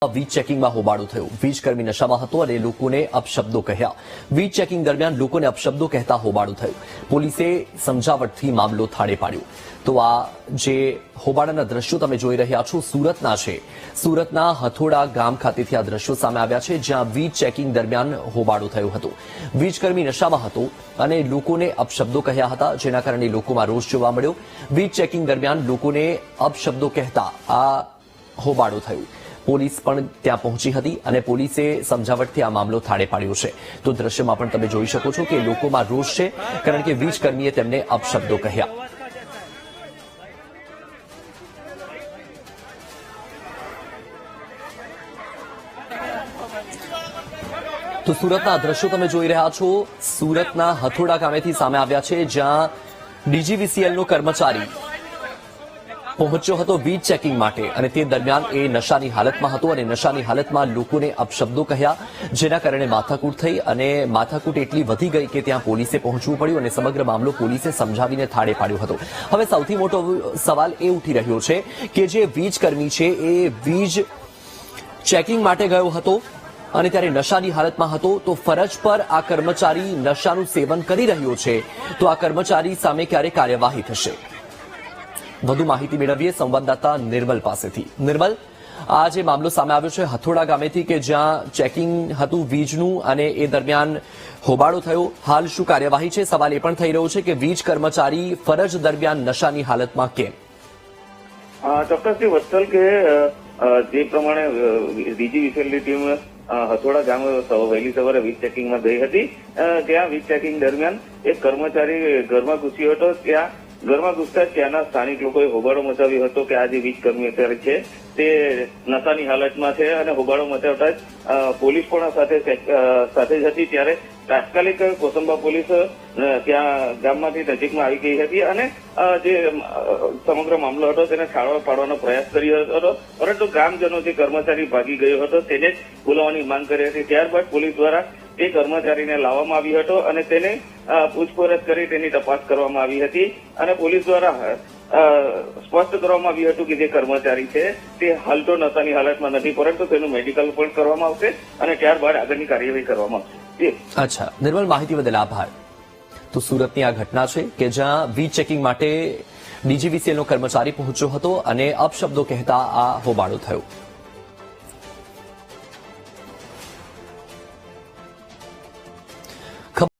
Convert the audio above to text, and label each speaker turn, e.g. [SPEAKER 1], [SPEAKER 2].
[SPEAKER 1] વીજ ચેકિંગમાં હોબાળો થયો. વીજકર્મી નશામાં હતો અને લોકોને અપશબ્દો કહ્યા. વીજ ચેકિંગ દરમિયાન લોકોને અપશબ્દો કહેતા હોબાળો થયો. પોલીસે સમજાવટથી મામલો થાળે પાડ્યો. તો આ જે હોબાળાના દ્રશ્યો તમે જોઈ રહ્યા છો સુરતના છે. સુરતના હથોડા ગામ ખાતેથી આ દ્રશ્યો સામે આવ્યા છે, જ્યાં વીજ ચેકિંગ દરમિયાન હોબાળો થયો હતો. વીજકર્મી નશામાં હતો અને લોકોને અપશબ્દો કહ્યા હતા, જેના કારણે લોકોમાં રોષ જોવા મળ્યો. વીજ ચેકિંગ દરમિયાન લોકોને અપશબ્દો કહેતા આ હોબાળો થયો. પોલીસ પણ ત્યાં પહોંચી હતી અને પોલીસે સમજાવટથી આ મામલો થાળે પાડ્યો છે. તો દ્રશ્યમાં પણ તમે જોઈ શકો છો કે લોકોમાં રોષ છે, કારણ કે વીજકર્મીએ તેમને અપશબ્દો કહ્યા. તો સુરતના દ્રશ્યો તમે જોઈ રહ્યા છો. સુરતના હથોડા ગામેથી સામે આવ્યા છે, જ્યાં ડીજીવીસીએલનો કર્મચારી પહોંચ્યો હતો વીજ ચેકિંગ માટે અને તે દરમિયાન એ નશાની હાલતમાં હતો અને નશાની હાલતમાં લોકોને અપશબ્દો કહ્યા, જેના કારણે માથાકૂટ થઈ અને માથાકૂટ એટલી વધી ગઈ કે ત્યાં પોલીસે પહોંચવું પડ્યું અને સમગ્ર મામલો પોલીસે સમજાવીને થાળે પાડ્યો હતો. હવે સૌથી મોટો સવાલ એ ઉઠી રહ્યો છે કે જે વીજકર્મી છે એ વીજ ચેકિંગ માટે ગયો હતો અને ત્યારે નશાની હાલતમાં હતો, તો ફરજ પર આ કર્મચારી નશાનું સેવન કરી રહ્યો છે, તો આ કર્મચારી સામે ક્યારે કાર્યવાહી થશે? વધુ માહિતી મેળવીએ સંવાદદાતા નિર્મલ પાસેથી. નિર્મલ, આ જે મામલો સામે આવ્યો છે હથોડા ગામેથી કે જ્યાં ચેકિંગ હતું વીજનું અને એ દરમિયાન હોબાળો થયો, હાલ શું કાર્યવાહી છે? સવાલ એ પણ થઈ રહ્યો છે કે વીજ કર્મચારી ફરજ દરમિયાન નશાની હાલતમાં કેમ?
[SPEAKER 2] ચોક્કસથી વત્સલ કે જે પ્રમાણે ડીજીવીસીએલની ટીમ હથોડા ગામ વહેલી સવારે વીજ ચેકિંગમાં ગઈ હતી, ત્યાં વીજ ચેકિંગ દરમિયાન એક કર્મચારી ઘરમાં ઘૂસ્યો હતો. ત્યાં ઘરમાં ઘૂસતા ત્યાંના સ્થાનિક લોકોએ હોબાળો મચાવ્યો હતો કે આ જે વીજ કર્મી અત્યારે છે તે નશાની હાલતમાં છે અને હોબાળો મચાવતા જ પોલીસ પણ સાથે જ હતી. ત્યારે તાત્કાલિક કોસંબા પોલીસ ત્યાં ગામમાંથી નજીકમાં આવી ગઈ હતી અને જે સમગ્ર મામલો હતો તેને થાળે પાડવાનો પ્રયાસ કર્યો હતો, પરંતુ ગ્રામજનો જે કર્મચારી ભાગી ગયો હતો તેને જ બોલાવવાની માંગ કરી હતી. ત્યારબાદ પોલીસ દ્વારા તે કર્મચારીને લાવવામાં આવ્યો હતો અને તેને પૂછપરછ કરી તેની તપાસ કરવામાં આવી હતી અને પોલીસ દ્વારા સ્પષ્ટ કરવામાં આવ્યું હતું કે જે કર્મચારી છે તે હાલ તો નશાની હાલતમાં નથી, પરંતુ તેનું મેડિકલ પણ કરવામાં આવશે અને ત્યારબાદ આગળની કાર્યવાહી કરવામાં આવશે.
[SPEAKER 1] અચ્છા નિર્મલ, માહિતી બદલ આભાર. તો સુરતની આ ઘટના છે કે જ્યાં વીજ ચેકિંગ માટે ડીજીવીસીએલનો કર્મચારી પહોંચ્યો હતો અને અપશબ્દો કહેતા આ હોબાળો થયો.